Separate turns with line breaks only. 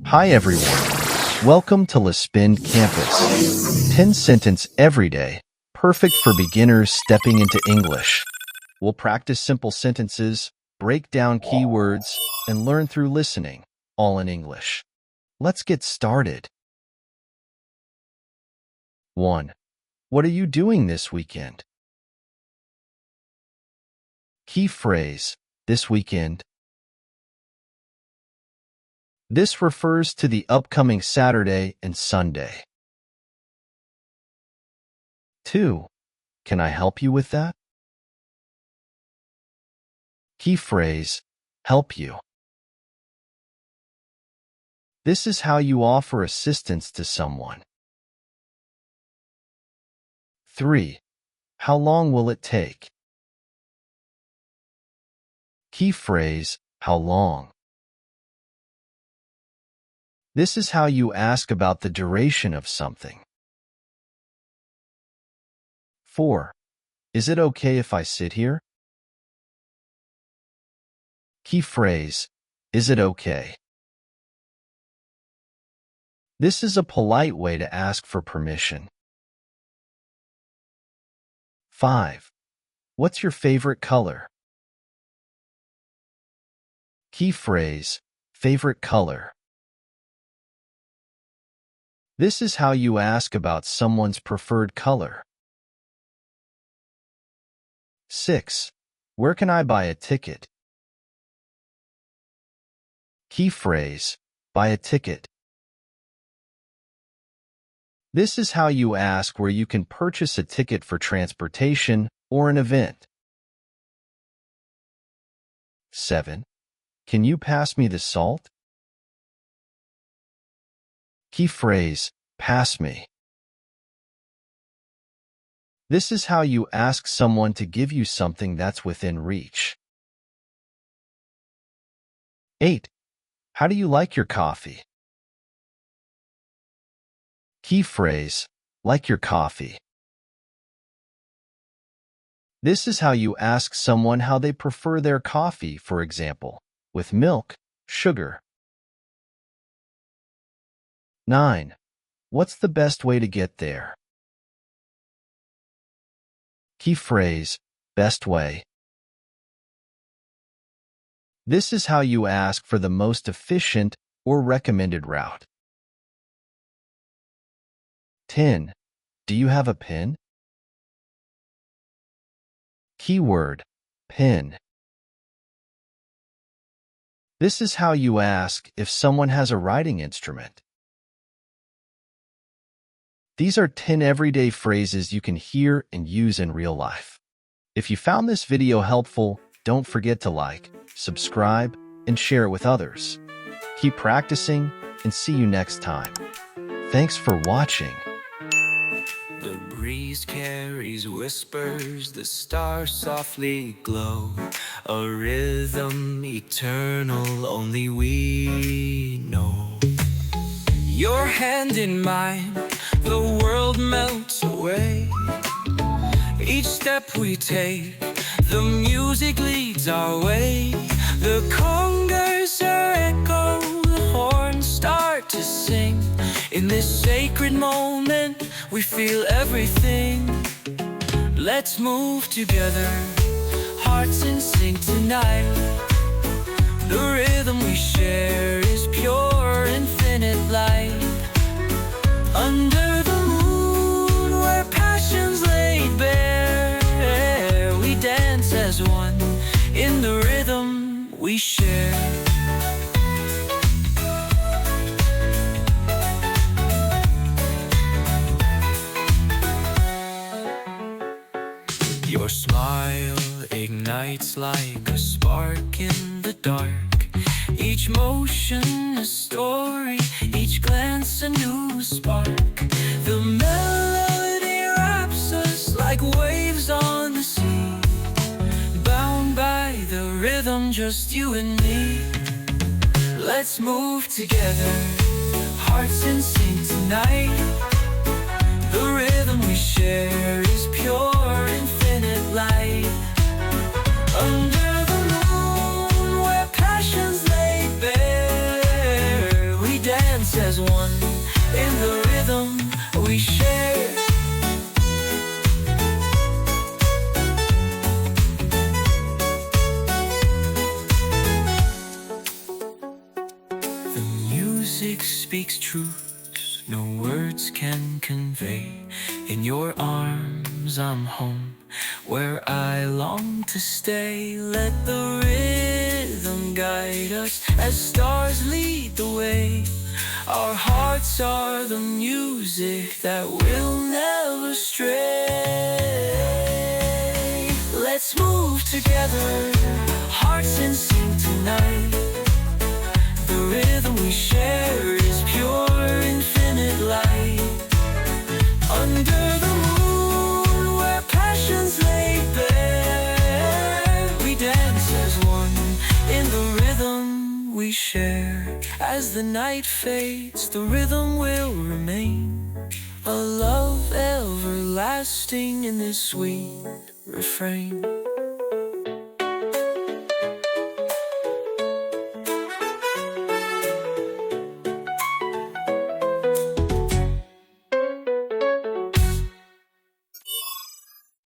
Hi everyone. Welcome to Lispend Campus. 10 sentence every day, perfect for beginners stepping into English. We'll practice simple sentences, break down keywords, and learn through listening, all in English. Let's get started. 1. What are you doing this weekend? Key phrase, this weekend. This refers to the upcoming Saturday and Sunday. 2. Can I help you with that? Key phrase, help you. This is how you offer assistance to someone. 3. How long will it take? Key phrase, how long. This is how you ask about the duration of something. 4. Is it okay if I sit here? Key phrase, is it okay? This is a polite way to ask for permission. 5. What's your favorite color? Key phrase, favorite color. This is how you ask about someone's preferred color. 6. Where can I buy a ticket? Key phrase, buy a ticket. This is how you ask where you can purchase a ticket for transportation or an event. 7. Can you pass me the salt? Key phrase, pass me. This is how you ask someone to give you something that's within reach. 8. How do you like your coffee? Key phrase, like your coffee. This is how you ask someone how they prefer their coffee, for example, with milk, sugar. 9. What's the best way to get there? Key phrase, best way. This is how you ask for the most efficient or recommended route. 10. Do you have a pen? Keyword, pen. This is how you ask if someone has a writing instrument. These are 10 everyday phrases you can hear and use in real life. If you found this video helpful, don't forget to like, subscribe, and share it with others. Keep practicing, and see you next time. Thanks for watching.
The breeze carries whispers, the stars softly glow. A rhythm eternal, only we know. Your hand in mine, the world melts away. Each step we take, the music leads our way. The congas echo, the horns start to sing. In this sacred moment, we feel everything. Let's move together, hearts in sync tonight. The rhythm we share is pure, infinite light. Under the moon, where passion's laid bare, we dance as one in the rhythm we share. Your smile ignites like a spark in the dark. Each motion a story, each glance a new spark. The melody wraps us like waves on the sea, bound by the rhythm, just you and me. Let's move together, hearts in sync tonight. The rhythm we share is pure, infinite light. Under the moon, where passion's laid bare, we dance as one in the rhythm we share. The music speaks truths no words can convey. In your arms I'm home, where I long to stay. Let the rhythm guide us as stars lead the way. Our hearts are the music that will never stray. Let's move together, hearts in sync tonight. The rhythm we share is pure, infinite light. Under the moon, where passions lay bare, we dance as one in the rhythm we share. As the night fades, the rhythm will remain, a love everlasting in this sweet refrain.